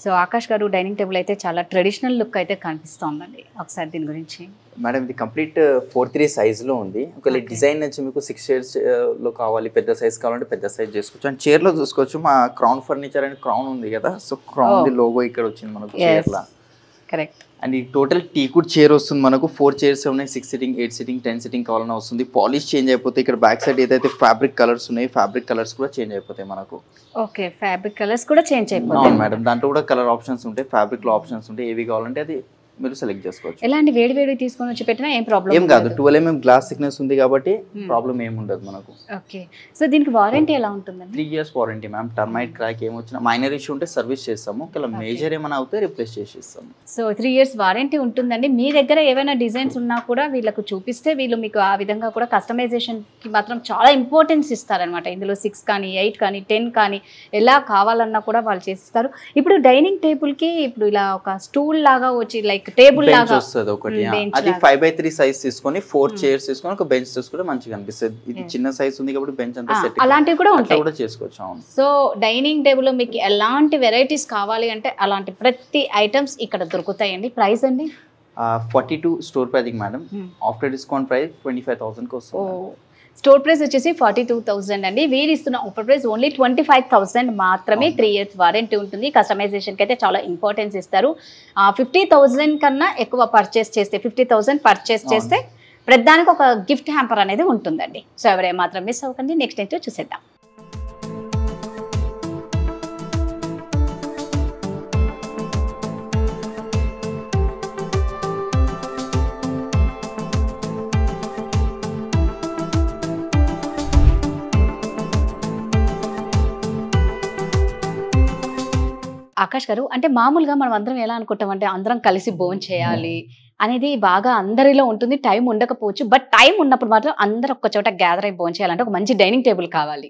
So Akash గారు dining table అయితే చాలా ట్రెడిషనల్ లుక్ అయితే కనిపిస్తోందండి. ఒకసారి దీని గురించి. మేడం ఇది కంప్లీట్ 4:3 సైజ్లో ఉంది. ఒకవేళ డిజైన్ నుంచి మీకు 6 షేడ్స్ లో కావాలి, పెద్ద సైజ్ కావాలంటే పెద్ద సైజ్ చేసుకోవచ్చు. అండ్ చైర్లో చూసుకోవచ్చు మా క్రౌన్ ఫర్నిచర్ అని క్రౌన్ ఉంది కదా, సో క్రౌన్ ది లోగో ఇక్కడ వచ్చింది మనకు చైర్లా. కరెక్ట్. అండ్ ఈ టోటల్ టీకుడ్ చైర్ వస్తుంది మనకు. 4 చైర్స్ ఉన్నాయి, 6 సిట్టింగ్, 8 సిట్టింగ్, 10 సిట్టింగ్ కావాలన్నా వస్తుంది. పాలిష్ చేంజ్ అయిపోతే ఇక్కడ బ్యాక్ సైడ్ ఏదైతే ఫ్యాబ్రిక్ కలర్స్ ఉన్నాయి, ఫ్యాబ్రిక్ కలర్స్ కూడా చేంజ్ అయిపోతాయి మనకు. ఓకే, ఫ్యాబ్రిక్ కలర్స్ కూడా చేంజ్ అయిపోతాయి. అవును మేడం, దాంట్లో కూడా కలర్ ఆప్షన్స్ ఉంటాయి, ఫ్యాబ్రిక్ లో ఆప్షన్స్ ఉంటాయి. ఏవి కావాలంటే అది మీరు సెలెక్ట్ చేసుకోవచ్చు. ఎలాంటి వేడి వేడి తీసుకొని వచ్చి పెట్టినా ఏం ప్రాబ్లం ఏం కాదు. 12 mm గ్లాస్ థిక్నెస్ ఉంది కాబట్టి ప్రాబ్లం ఏమి ఉండదు మనకు. ఓకే, సో దీనికి వారంటీ ఎలా ఉంటుందండి? 3 years warranty ma'am. Termite crack ఏమొచ్చినా మైనర్ ఇష్యూ ఉంటే సర్వీస్ చేస్తాము, ఒకవేళ మేజర్ ఏమైనా అవుతే రిప్లేస్ చేసి ఇస్తాము. సో 3 years వారంటీ ఉంటుందండి. మీ దగ్గర ఏవైనా డిజైన్స్ ఉన్నా కూడా వీళ్ళకు చూపిస్తే వీళ్ళు మీకు ఆ విధంగా కూడా కస్టమైజేషన్కి మాత్రం చాలా ఇంపార్టెన్స్ ఇస్తారనమాట. ఇందులో 6 కానీ 8 కానీ 10 కానీ ఎలా కావాలన్నా కూడా వాళ్ళు చేసిస్తారు. ఇప్పుడు డైనింగ్ టేబుల్కి ఇప్పుడు ఇలా ఒక స్టూల్ లాగా వచ్చి లైక్ టేబుల్ లాగా వస్తుంది ఒకటి, అది 5/3 సైజ్ తీసుకొని 4 చైర్స్ తీసుకొని ఒక బెంచ్ తీసుకుంటే మంచిగా అనిపిస్తుంది. ఇది చిన్న సైజ్ ఉంది కాబట్టి బెంచ్ అంతా సెట్ అలాంటివి కూడా ఉంటాయి, కూడా చేసుకోవచ్చు. అవును. సో డైనింగ్ టేబుల్ లో మీకు ఎలాంటి వెరైటీస్ కావాలి అంటే అలాంటి ప్రతి ఐటమ్స్ ఇక్కడ దొరుకుతాయండి. ప్రైస్ అండి 42 store pricing madam. After discount price 25,000 కి వస్తుంది. స్టోర్ ప్రైస్ వచ్చేసి 42,000 అండి. వీరు ఇస్తున్న ఆఫర్ ప్రైస్ ఓన్లీ 25,000 మాత్రమే. 3 years వారంటీ ఉంటుంది. కస్టమైజేషన్కి అయితే చాలా ఇంపార్టెన్స్ ఇస్తారు. 50,000 కన్నా ఎక్కువ పర్చేస్ చేస్తే 50,000 పర్చేస్ చేస్తే ప్రతిదానికి ఒక గిఫ్ట్ హ్యాంపర్ అనేది ఉంటుందండి. సో ఎవరే మాత్రం మిస్ అవ్వకండి. నెక్స్ట్ ఏంటో చూసేద్దాం. ఆకాష్ గారు, అంటే మామూలుగా మనం అందరం ఎలా అనుకుంటామంటే అందరం కలిసి భోజనం చేయాలి అనేది బాగా అందరిలో ఉంటుంది. టైం ఉండకపోవచ్చు, బట్ టైం ఉన్నప్పుడు మాత్రం అందరూ ఒక్క చోట గ్యాదర్ అయి భోజనం చేయాలంటే ఒక మంచి డైనింగ్ టేబుల్ కావాలి.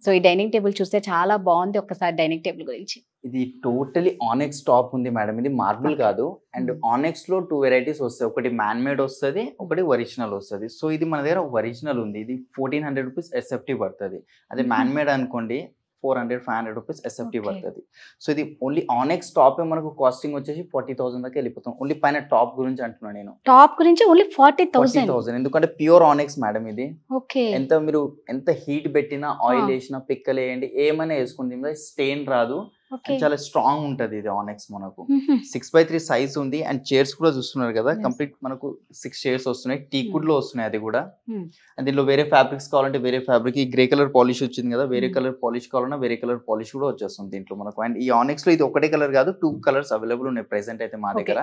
సో ఈ డైనింగ్ టేబుల్ చూస్తే చాలా బాగుంది. ఒక్కసారి డైనింగ్ టేబుల్ గురించి. ఇది టోటలీ ఆనెక్స్ టాప్ ఉంది మేడం. ఇది మార్బుల్ కాదు. అండ్ ఆనెక్స్ లో 2 వెరైటీస్ వస్తాయి. ఒకటి మ్యాన్ మేడ్ వస్తుంది, ఒకటి ఒరిజినల్ వస్తుంది. సో ఇది మన దగ్గర ఒరిజినల్ ఉంది. ఇది 1400 రూపీస్ ఎస్ఎఫ్టీ పడుతుంది. అదే మ్యాన్ మేడ్ అనుకోండి 400-500 రూపీస్ ఎస్ఎఫ్టీ పడుతుంది. సో ఇది ఓన్లీ ఆనెక్స్ టాప్ మనకు కాస్టింగ్ వచ్చేసి 40,000 దాకా వెళ్ళిపోతాం. ఓన్లీ పైన టాప్ గురించి అంటున్నాను నేను. టాప్ గురించి ఓన్లీ 40,000. ఎందుకంటే ప్యూర్ ఆనెక్స్ మేడం ఇది. ఓకే, మీరు ఎంత హీట్ పెట్టినా, ఆయిల్ వేసినా, పిక్కలు వేయండి, ఏమైనా వేసుకుంది స్టెయిన్ రాదు. చాలా స్ట్రాంగ్ ఉంటది ఇది ఆనెక్స్. మనకు 6/3 సైజ్ ఉంది. అండ్ చైర్స్ కూడా చూస్తున్నారు కదా, కంప్లీట్ మనకు 6 చైర్స్ వస్తున్నాయి. టీకుడ్ లో వస్తున్నాయి అది కూడా. అండ్ దీనిలో వేరే ఫ్యాబ్రిక్స్ కావాలంటే వేరే ఫ్యాబ్రిక్. ఈ గ్రే కలర్ పాలిష్ వచ్చింది కదా, వేరే కలర్ పాలిష్ కావాలన్నా వేరే కలర్ పాలిష్ కూడా వచ్చేస్తుంది దీంట్లో మనకు. అండ్ ఈ ఆనెక్స్ లో ఇది ఒకటే కలర్ కాదు, 2 కలర్స్ అవైలబుల్ ఉన్నాయి ప్రెసెంట్ అయితే మా దగ్గర.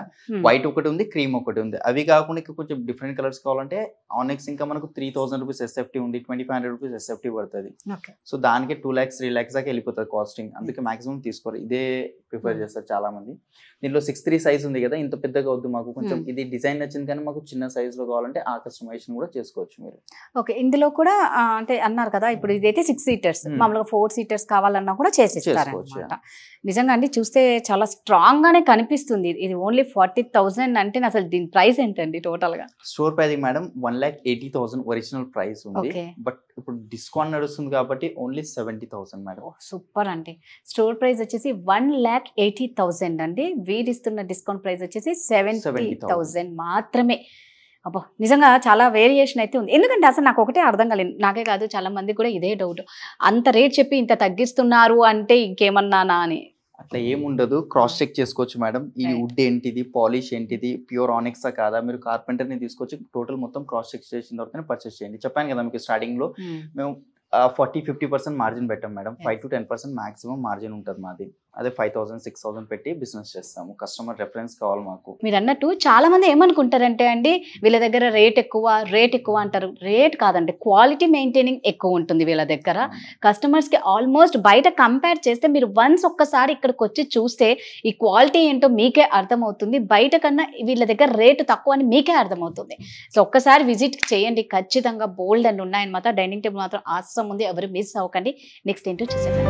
వైట్ ఒకటి ఉంది, క్రీమ్ ఒకటి ఉంది. అవి కాకుండా కొంచెం డిఫరెంట్ కలర్స్ కావాలంటే ఆనెక్స్ ఇంకా మనకు 3,000 రూపీస్ ఎస్ఎఫ్టీ ఉంది, 2,500 రూపీస్ ఎస్ఎఫ్టీ పడుతుంది. సో దానికి 2 lakhs 3 lakhs దాకా వెళ్ళిపోతుంది కాస్టింగ్. అందుకే మాక్సిమం తీసుకోరు, ఇదే ప్రిఫర్ చేస్తారు చాలా మంది. దీనిలో 6'3" సైజ్ ఉంది కదా, ఇంత పెద్దగా వద్దు మాకు, కొంచెం ఇది డిజైన్ నచ్చింది కానీ మాకు చిన్న సైజ్ లో కావాలంటే ఆ కస్టమైజేషన్ కూడా చేసుకోవచ్చు మీరు. ఓకే, ఇందులో కూడా అంటే అన్నారు కదా, ఇప్పుడు ఇదైతే 6 seaters, మామూలుగా 4 seaters కావాలన్నా కూడా చేసిస్తారన్నమాట. నిజంగా అండి చూస్తే చాలా స్ట్రాంగ్ గానే కనిపిస్తుంది. ఇది ఓన్లీ 40,000 అంటే అసలు దీని ప్రైస్ ఏంటండి టోటల్ గా? Store pricing madam 1,80,000 original price ఉంది. బట్ ఇప్పుడు డిస్కౌంట్ నడుస్తుంది కాబట్టి ఓన్లీ 70,000 మేడం. సూపర్ అండి. స్టోర్ ప్రైస్ వచ్చేసి 1,80,000 అండి. వీరిస్తున్న డిస్కౌంట్ ప్రైస్ వచ్చేసి 70,000 మాత్రమే. అబ్బో, నిజంగా చాలా వేరియేషన్ అయితే ఉంది. ఎందుకంటే అసలు నాకు ఒకటే అర్థం కాలేదు, నాకే కాదు చాలా మంది కూడా ఇదే డౌట్. అంత రేట్ చెప్పి ఇంత తగ్గిస్తున్నారు అంటే ఇంకేమన్నానా అని. అట్లా ఏముండదు, క్రాస్ చెక్ చేసుకోవచ్చు మేడం. ఈ వుడ్ ఏంటిది, పాలిష్ ఏంటిది, ప్యూర్ ఆనెక్సా కాదా, మీరు కార్పెంటర్ ని తీసుకొచ్చి టోటల్ మొత్తం క్రాస్ చెక్ చేసిన తర్వాత పర్చేస్ చేయండి. చెప్పాను కదా మీకు స్టార్టింగ్ లో మేము 40-50% మార్జిన్ పెట్టాం మేడం. 5-10% మాక్సిమం మార్జిన్ ఉంటుంది మాది. అదే 5,000-6,000 పెట్టి బిజినెస్ చేస్తాము. కస్టమర్ రెఫరెన్స్ కావాలి మాకు. మీరు అన్నట్టు చాలా మంది ఏమనుకుంటారంటే అండి, వీళ్ళ దగ్గర రేట్ ఎక్కువ అంటారు. రేట్ కాదండి, క్వాలిటీ మెయింటైనింగ్ ఎక్కువ ఉంటుంది వీళ్ళ దగ్గర. కస్టమర్స్కి ఆల్మోస్ట్ బయట కంపేర్ చేస్తే మీరు వన్స్ ఒక్కసారి ఇక్కడికి వచ్చి చూస్తే ఈ క్వాలిటీ ఏంటో మీకే అర్థమవుతుంది. బయట కన్నా వీళ్ళ దగ్గర రేటు తక్కువ అని మీకే అర్థమవుతుంది. సో ఒక్కసారి విజిట్ చేయండి, ఖచ్చితంగా బోల్డ్ అని ఉన్నాయన్నమాట. డైనింగ్ టేబుల్ మాత్రం ఆసం ఉంది, ఎవరు మిస్ అవ్వకండి. నెక్స్ట్ ఏంటో చూసేద్దాం.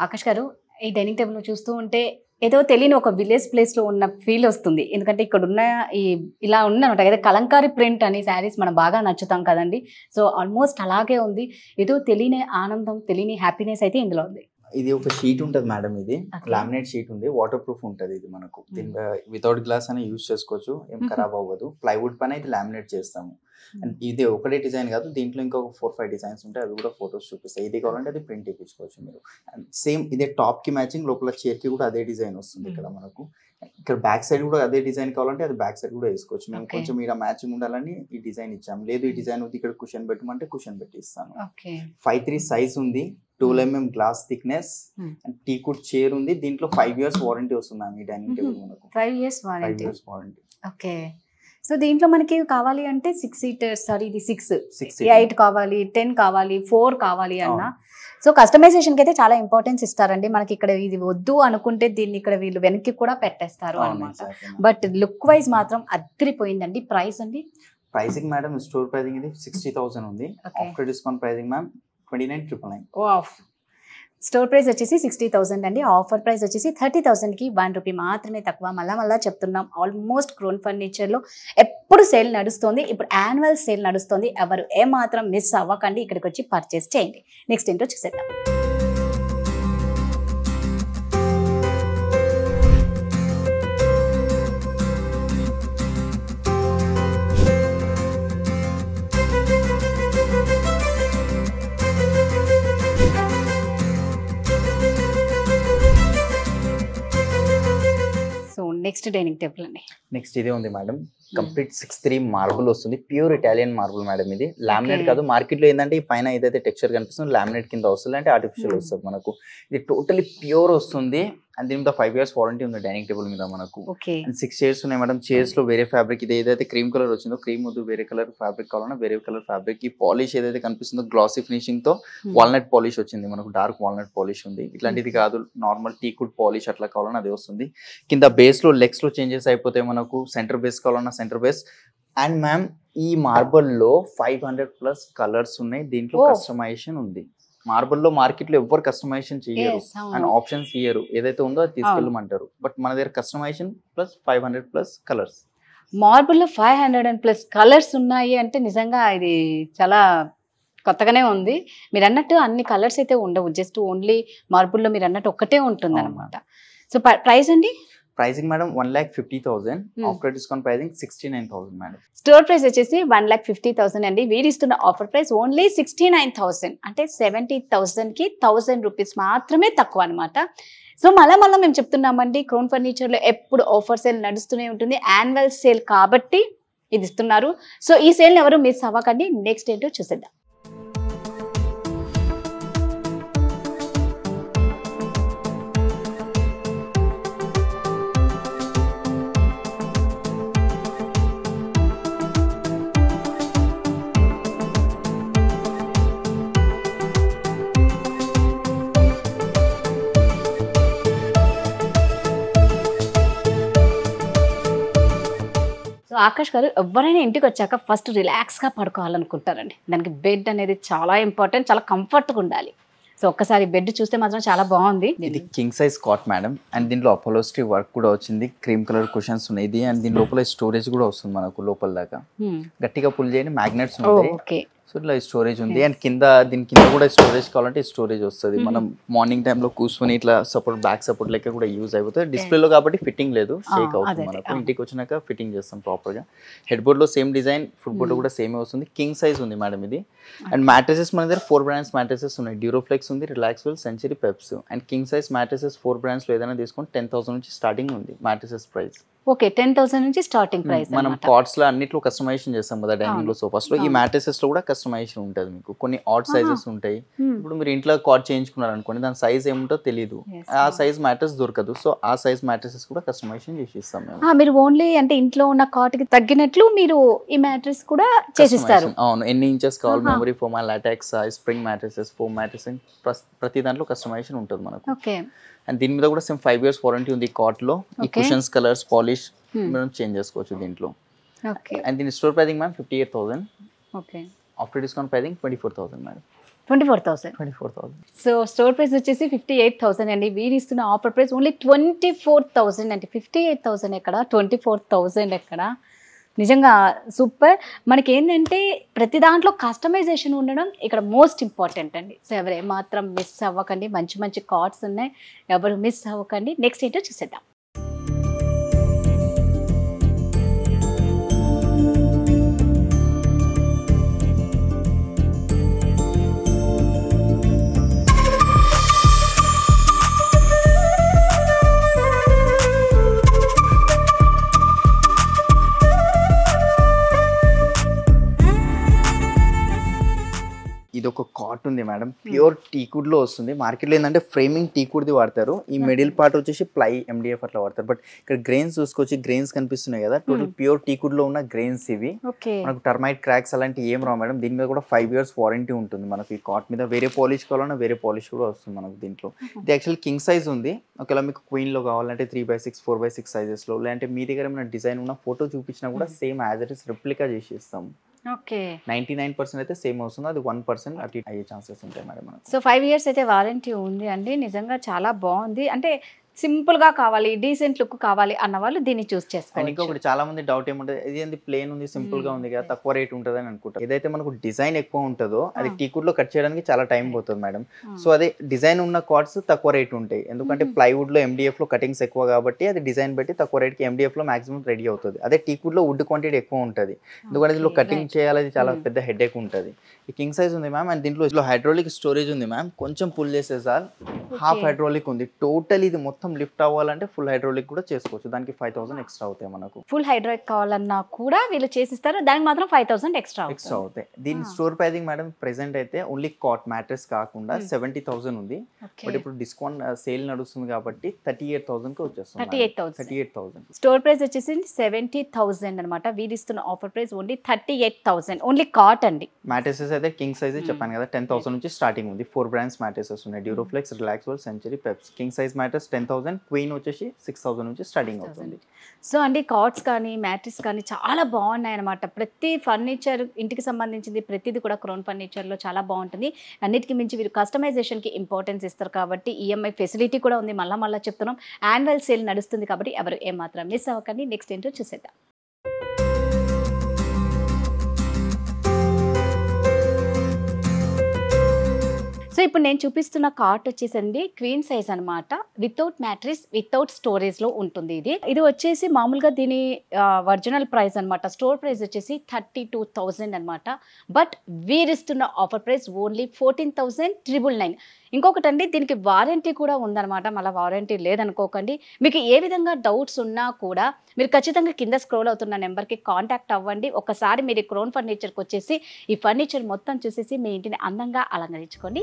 ఆకాష్ గారు, ఈ డైనింగ్ టేబుల్ చూస్తూ ఉంటే ఏదో తెలియని ఒక విలేజ్ ప్లేస్ లో ఉన్న ఫీల్ వస్తుంది. ఎందుకంటే ఇక్కడ ఉన్న ఈ ఇలా ఉందన్నమాట కదా, కలంకారీ ప్రింట్ అని శారీస్ మనం బాగా నచ్చుతాం కదండి. సో ఆల్మోస్ట్ అలాగే ఉంది. ఏదో తెలియని ఆనందం, తెలియని హ్యాపీనెస్ అయితే ఇందులో ఉంది. ఇది ఒక షీట్ ఉంటుంది మేడం, ఇది Okay. లామినేట్ షీట్ ఉంది, వాటర్ ప్రూఫ్ ఉంటుంది ఇది మనకు. వితౌట్ గ్లాస్ అని యూజ్ చేసుకోవచ్చు, ఏం ఖరాబ్ అవ్వదు. ప్లైవుడ్ పైన ఇది లామినేట్ చేస్తాము. అండ్ ఇది ఒకటే డిజైన్ కాదు, దీంట్లో ఇంకొక 4-5 డిజైన్స్ ఉంటాయి, అవి కూడా ఫొటోస్ చూపిస్తాయి. ఇది కావాలంటే అది ప్రింట్ ఇప్పించుకోవచ్చు మీరు. అండ్ సేమ్ ఇదే టాప్ కి మ్యాచింగ్ లోపల చైర్ కి కూడా అదే డిజైన్ వస్తుంది ఇక్కడ మనకు. ఇక్కడ బ్యాక్ సైడ్ కూడా అదే డిజైన్ కావాలంటే అది బ్యాక్ సైడ్ కూడా వేసుకోవచ్చు. మేము Okay. కొంచెం ఇలా మ్యాచింగ్ ఉండాలని ఈ డిజైన్ ఇచ్చాము. లేదు ఈ డిజైన్ ఉంది ఇక్కడ కుషన్ పెట్టమంటే కుషన్ పెట్టి ఇస్తాను. 5'3" సైజ్ ఉంది, 12 mm glass thickness, and టీకుడ్ chair ఉంది. దీంట్లో 5 years వారంటీ వస్తుంది మ్యామ్ ఈ డైనింగ్ టేబుల్ మనకు. 5 years 5 warranty. years warranty. Okay. So దీంట్లో మనకి కావాలి అంటే 6 seaters, సారీ ఇది 6, 6 8 కావాలి, 10 కావాలి, 4 కావాలి అన్న. సో కస్టమైజేషన్కి అయితే చాలా ఇంపార్టెన్స్ ఇస్తారండి. మనకి ఇక్కడ ఇది వద్దు అనుకుంటే దీన్ని ఇక్కడ వీళ్ళు వెనక్కి కూడా పెట్టేస్తారు అనమాట. బట్ లుక్ వైజ్ మాత్రం అదిరిపోయిందండి. ప్రైస్ అండి? ప్రైసింగ్ మేడం స్టోర్ ప్రైసింగ్ ఇది 60,000 ఉంది. Okay. After discount pricing ma'am 29,999. Of store price వచ్చేసి 60,000 అండి. ఆఫర్ ప్రైస్ వచ్చేసి 30,000కి 1 రూపీ మాత్రమే తక్కువ. మళ్ళా చెప్తున్నాం, ఆల్మోస్ట్ క్రోన్ ఫర్నిచర్లో ఎప్పుడు సేల్ నడుస్తుంది. ఇప్పుడు యాన్యువల్ సేల్ నడుస్తుంది. ఎవరు ఏమాత్రం మిస్ అవ్వకండి, ఇక్కడికి వచ్చి పర్చేస్ చేయండి. నెక్స్ట్ ఏంటో చూసేద్దాం. నెక్స్ట్ డైనింగ్ టేబుల్ అండి. నెక్స్ట్ ఇదే ఉంది మేడం, కంప్లీట్ 6'3" మార్బుల్ వస్తుంది. ప్యూర్ ఇటాలియన్ మార్బుల్ మేడం ఇది. లామినేట్ కాదు, మార్కెట్ లో ఏంటంటే ఈ పైన ఏదైతే టెక్స్చర్ కనిపిస్తుంది లామినేట్ కింద వస్తుంది, అంటే ఆర్టిఫిషియల్ వస్తుంది మనకు. ఇది టోటలీ ప్యూర్ వస్తుంది. అండ్ దీని మీద 5 years వారంటీ ఉంది డైనింగ్ టేబుల్ మీద మనకు. అండ్ 6 chairs ఉన్నాయి మేడం. చైర్స్ లో వేరే ఫ్యాబ్రిక్, ఇది ఏదైతే క్రీమ్ కలర్ వచ్చిందో క్రీమ్ వద్దు, వేరే కలర్ ఫ్యాబ్రిక్ కావాలన్నా వేరే కలర్ ఫ్యాబ్రిక్. ఈ పాలిష్ ఏదైతే కనిపిస్తుందో గ్లాసీ ఫినిషింగ్ తో వాల్నట్ పాలిష్ వచ్చింది మనకు, డార్క్ వాల్నట్ పాలిష్ ఉంది. ఇట్లాంటిది కాదు, నార్మల్ టీకుడ్ పాలిష్ అట్లా కావాలన్నా అదే వస్తుంది. కింద బేస్ లో లెగ్స్ లో చేంజెస్ అయిపోతాయి మనకు. సెంటర్ బేస్ కావాలన్నా సెంటర్ బేస్. అండ్ మ్యామ్ ఈ మార్బల్ లో 500+ కలర్స్ ఉన్నాయి. దీంట్లో కస్టమైజేషన్ ఉంది. మార్బుల్ లో మార్కెట్ లో ఎవరు కస్టమైజేషన్ చేయరు అండ్ ఆప్షన్స్ ఇయ్యరు. ఏదైతే ఉందో అది తీసుకెళ్ళమంటారు. బట్ మన దగ్గర కస్టమైజేషన్ ప్లస్ 500+ కలర్స్. మార్బుల్ లో 500+ కలర్స్ ఉన్నాయి అంటే నిజంగా ఇది చాలా కొత్తగానే ఉంది. మీరు అన్నట్టు అన్ని కలర్స్ అయితే ఉండవు, జస్ట్ ఓన్లీ మార్బుల్ లో మీరు అన్నట్టు ఒక్కటే ఉంటుంది అనమాట. సో ప్రైస్ అండి? Pricing madam 1,50,000. After discount pricing 69,000 madam. Store price వచ్చేసి 1,50,000 అండి. వీరిస్తున్న ఆఫర్ ప్రైస్ ఓన్లీ 69,000, అంటే 70,000కి 1,000 రూపీస్ మాత్రమే తక్కువ అనమాట. సో మళ్ళా మేము చెప్తున్నామండి, క్రోన్ ఫర్నిచర్లో ఎప్పుడు ఆఫర్ సేల్ నడుస్తూనే ఉంటుంది. యాన్యువల్ సేల్ కాబట్టి ఇది ఇస్తున్నారు. సో ఈ సేల్ ఎవరు మిస్ అవ్వకండి. నెక్స్ట్ ఏంటో చూసేద్దాం. సో ఆకాష్ గారు, ఎవరైనా ఇంటికి వచ్చాక ఫస్ట్ రిలాక్స్గా పడుకోవాలనుకుంటారండి. దానికి బెడ్ అనేది చాలా ఇంపార్టెంట్, చాలా కంఫర్ట్గా ఉండాలి. సో ఒక్కసారి బెడ్ చూస్తే మాత్రం చాలా బాగుంది. ఇది king size cot madam. And దీంట్లో అపోలోస్ట్రీ వర్క్ కూడా వచ్చింది. క్రీమ్ కలర్ కుషన్స్ ఉన్నాయి. ఇది అండ్ దీని లోపల స్టోరేజ్ కూడా వస్తుంది మనకు లోపల దాకా. గట్టిగా పుల్ చేయని మ్యాగ్నెట్స్ ఉంటాయి. సో ఇట్లా స్టోరేజ్ ఉంది. అండ్ దీని కింద కూడా స్టోరేజ్ కావాలంటే స్టోరేజ్ వస్తుంది. మనం మార్నింగ్ టైంలో కూర్చొని ఇట్లా సపోర్ట్, బ్యాక్ సపోర్ట్ లెక్క కూడా యూజ్ అయిపోతుంది. డిస్ప్లేలో కాబట్టి ఫిట్టింగ్ లేదు, షేక్ అవుతుంది మనకు. ఇంటికి వచ్చినాక ఫిట్టింగ్ చేస్తాం ప్రాపర్ గా. హెడ్ బోర్డ్ లో సేమ్ డిజైన్, ఫుట్ బోర్డ్ కూడా సేమే వస్తుంది. కింగ్ సైజ్ ఉంది మేడం ఇది. అండ్ మ్యాట్రెసెస్ మన దగ్గర 4 brands మ్యాట్రెసెస్ ఉన్నాయి. డ్యూరోఫ్లెక్స్ ఉంది, Relaxwell, Century, Peps. And king size mattresses 4 brands లో ఏదైనా తీసుకొని 10,000 నుంచి స్టార్టింగ్ ఉంది మ్యాట్రెసెస్ ప్రైస్. ఓకే, 10,000 నుంచి స్టార్టింగ్ ప్రైస్. మనం కాట్స్ లో అన్నిట్లో కస్టమైజేషన్ చేస్తాం కదా డైనింగ్ లో, సోఫాస్ లో. ఈ మ్యాట్రెసెస్ లో కూడా కస్టమైజేషన్ ఉంటుంది మీకు. కొన్ని ఆడ్ సైజెస్ ఉంటాయి. ఇప్పుడు మీరు ఇంట్లో కాట్ చేయించుకున్నారు అనుకోండి, దాని సైజ్ ఏముంటో తెలియదు, ఆ సైజ్ మ్యాట్రెస్ దొరకదు. సో ఆ సైజ్ మ్యాట్రెసెస్ కూడా కస్టమైజేషన్ చేసి ఇస్తాం మేము. మీరు ఓన్లీ అంటే ఇంట్లో ఉన్న కాట్ కి తగ్గినట్లు మీరు ఈ మ్యాట్రెస్ కూడా చేసిస్తారు. అవును, ఎన్ని ఇంచెస్ కావాలి, memory foam, LaTeX, spring mattresses, foam mattresses, ప్రతి దాంట్లో కస్టమైజేషన్ ఉంటుంది మనకు. ఓకే. అండ్ దీని మీద కూడా సేమ్ 5 years వారంటీ ఉంది కాట్ లో. ఈ కుషన్స్, కలర్స్, పాలిష్ మనం చేంజ్ చేసుకోవచ్చు దీంట్లో. అండ్ దీని store pricing ma'am 58,000. Okay. After discount pricing 24,000 madam. 24,000. 24,000. So store price వచ్చేసి 58,000 అండి. వీరు ఇస్తున్న ఆఫర్ ప్రైస్ ఓన్లీ 24,000 అండి. 58,000 ఎక్కడ, 24,000 ఎక్కడ. నిజంగా సూపర్. మనకి ఏంటంటే ప్రతి దాంట్లో కస్టమైజేషన్ ఉండడం ఇక్కడ మోస్ట్ ఇంపార్టెంట్ అండి. సో ఎవరు ఏమాత్రం మిస్ అవ్వకండి. మంచి మంచి కార్డ్స్ ఉన్నాయి, ఎవరు మిస్ అవ్వకండి. నెక్స్ట్ ఏంటో చూసేద్దాం. ఇది ఒక కాట్ ఉంది మేడం, ప్యూర్ టీకుడ్ లో వస్తుంది. మార్కెట్లో ఏంటంటే ఫ్రేమింగ్ టీకుడ్ది వాడతారు, ఈ మిడిల్ పార్ట్ వచ్చేసి ప్లై MDF అట్లా వాడతారు. బట్ ఇక్కడ గ్రెయిన్స్ చూసుకోవచ్చు, గ్రెయిన్స్ కనిపిస్తున్నాయి కదా, టోటల్ ప్యూర్ టీకుడ్ లో ఉన్న గ్రెయిన్స్ ఇవి. మనకు టర్మైట్ క్రాక్స్ అలాంటి ఏం రావు మేడం. దీని మీద కూడా 5 years వారంటీ ఉంటుంది మనకి. ఈ కాట్ మీద వేరే పాలిష్ కావాలన్నా వేరే పాలిష్ కూడా వస్తుంది మనకు దీంట్లో. ఇది యాక్చువల్ కింగ్ సైజ్ ఉంది. ఒకవేళ మీకు క్వీన్ లో కావాలంటే 3/6 4/6 సైజెస్ లో, లేదంటే మీ దగ్గర ఏమైనా డిజైన్ ఉన్న ఫోటో చూపించినా కూడా same as it is replica చేసి ఇస్తాం. 99% అయితే సేమ్ వస్తుంది, అది 1% అటు అయ్యే ఛాన్సెస్ ఉంటాయి మేడం మనకు. సో 5 years అయితే వారంటీ ఉంది అండి. నిజంగా చాలా బాగుంది. అంటే సింపుల్ గా కావాలి, డీసెంట్ లుక్ కావాలి అన్న వాళ్ళు దీన్ని చూస్ చేసుకోవాలి. ఇంకొకటి చాలా మంది డౌట్ ఏముంటుంది, ఇది ఏంది ప్లేన్ ఉంది, సింపుల్ గా ఉంది కదా, తక్కువ రేట్ ఉంటుంది అని అనుకుంటారు. ఏదైతే మనకు డిజైన్ ఎక్కువ ఉంటుందో అది టీకుడ్ లో కట్ చేయడానికి చాలా టైం పోతుంది మేడం. సో అదే డిజైన్ ఉన్న కార్డ్స్ తక్కువ రేట్ ఉంటాయి, ఎందుకంటే ప్లైవుడ్ లో MDF లో కటింగ్స్ ఎక్కువ కాబట్టి అది డిజైన్ బట్టి తక్కువ రేట్ కి MDF లో మాక్సిమం రెడీ అవుతుంది. అదే టీకుడ్ లో వుడ్ క్వాంటిటీ ఎక్కువ ఉంటుంది, ఎందుకంటే దీంట్లో కటింగ్ చేయాలి, చాలా పెద్ద హెడేక్ ఉంటుంది. ఈ కింగ్ సైజ్ ఉంది మ్యామ్, అండ్ దీంట్లో హైడ్రాలిక్ స్టోరేజ్ ఉంది మ్యామ్. కొంచెం పుల్ చేసే సార్ హాఫ్ హైడ్రాలిక్ ఉంది. టోటల్ ఇది మొత్తం లిఫ్ట్ అవ్వాలంటే ఫుల్ హైడ్రాలిక్ కూడా చేసుకోవచ్చు, దానికి 5,000 ఎక్స్ట్రా అవుతాయి మనకు. ఫుల్ హైడ్రాలిక్ కావాలన్నా కూడా వీళ్ళు చేసిస్తారు, దానికి మాత్రం 5,000 ఎక్స్ట్రా అవుతాయి. దీని స్టోర్ ప్రైసింగ్ మేడం ప్రెసెంట్ అయితే ఓన్లీ కాట్ మ్యాట్రెస్ కాకుండా 70,000 ఉంది. బట్ ఇప్పుడు డిస్కౌంట్ సేల్ నడుస్తుంది కాబట్టి 38,000 కి వచ్చేస్తుంది. 38,000 స్టోర్ ప్రైస్ వచ్చేసి 70,000 అనమాట. వీళ్ళు ఇస్తున్న offer price only 38,000 only cot అండి. మ్యాట్రెసెస్ అయితే కింగ్ సైజ్ చెప్పాను కదా, 10,000 నుంచి స్టార్టింగ్ ఉంది. 4 brands మ్యాట్రెసెస్ ఉన్నాయి, Duroflex, Relax World, Century, Peps. King size mattress 10,000, queen వచ్చేసి 6,000 నుంచి స్టార్టింగ్ అవుతుంది. సో అండి కార్డ్స్ కానీ మ్యాట్రెస్ కానీ చాలా బాగున్నాయి అనమాట. ప్రతి ఫర్నిచర్ ఇంటికి సంబంధించింది ప్రతిదీ కూడా క్రోన్ ఫర్నిచర్లో చాలా బాగుంటుంది. అన్నిటికీ మించి వీరు కస్టమైజేషన్కి ఇంపార్టెన్స్ ఇస్తారు కాబట్టి EMI ఫెసిలిటీ కూడా ఉంది. మళ్ళీ చెప్తున్నాం, యాన్యువల్ సేల్ నడుస్తుంది కాబట్టి ఎవరు ఏమాత్రం మిస్ అవ్వకండి. నెక్స్ట్ ఏంటో చూసేద్దాం. సో ఇప్పుడు నేను చూపిస్తున్న కార్ట్ వచ్చేసండి క్వీన్ సైజ్ అనమాట, వితౌట్ మ్యాట్రిస్, వితౌట్ స్టోరేజ్ లో ఉంటుంది. ఇది వచ్చేసి మామూలుగా దీని ఒరిజినల్ ప్రైస్ అనమాట. స్టోర్ ప్రైస్ వచ్చేసి 32,000 అనమాట. బట్ వీరిస్తున్న ఆఫర్ ప్రైస్ ఓన్లీ 14,999. ఇంకొకటి అండి, దీనికి వారంటీ కూడా ఉందన్నమాట. మళ్ళీ వారంటీ లేదనుకోకండి. మీకు ఏ విధంగా డౌట్స్ ఉన్నా కూడా మీరు ఖచ్చితంగా కింద స్క్రోల్ అవుతున్న నెంబర్కి కాంటాక్ట్ అవ్వండి. ఒకసారి మీరు క్రోన్ ఫర్నిచర్కి వచ్చేసి ఈ ఫర్నిచర్ మొత్తం చూసేసి మీ ఇంటిని అందంగా అలంకరించుకోండి.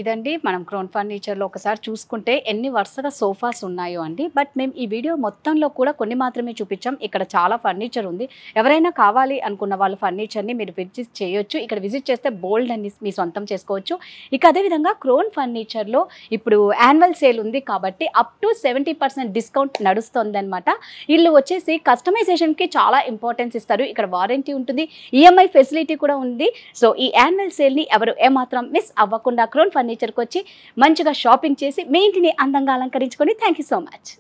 ఇదండి మనం క్రోన్ ఫర్నిచర్లో ఒకసారి చూసుకుంటే ఎన్ని వరుసగా సోఫాస్ ఉన్నాయో అండి. బట్ మేము ఈ వీడియో మొత్తంలో కూడా కొన్ని మాత్రమే చూపించాం. ఇక్కడ చాలా ఫర్నిచర్ ఉంది. ఎవరైనా కావాలి అనుకున్న వాళ్ళు ఫర్నిచర్ని మీరు విజిట్ చేయొచ్చు. ఇక్కడ విజిట్ చేస్తే బోల్డ్ అన్ని మీ సొంతం చేసుకోవచ్చు. ఇక అదేవిధంగా క్రోన్ ఫర్నిచర్లో ఇప్పుడు యాన్యువల్ సేల్ ఉంది కాబట్టి అప్ టు 70% డిస్కౌంట్ నడుస్తుంది అనమాట. వీళ్ళు వచ్చేసి కస్టమైజేషన్కి చాలా ఇంపార్టెన్స్ ఇస్తారు. ఇక్కడ వారంటీ ఉంటుంది, EMI ఫెసిలిటీ కూడా ఉంది. సో ఈ యాన్యువల్ సేల్ని ఎవరు ఏమాత్రం మిస్ అవ్వకుండా క్రోన్ ఫర్నిచర్కి వచ్చి మంచిగా షాపింగ్ చేసి మీ ఇంటిని అందంగా అలంకరించుకొని. Thank you so much.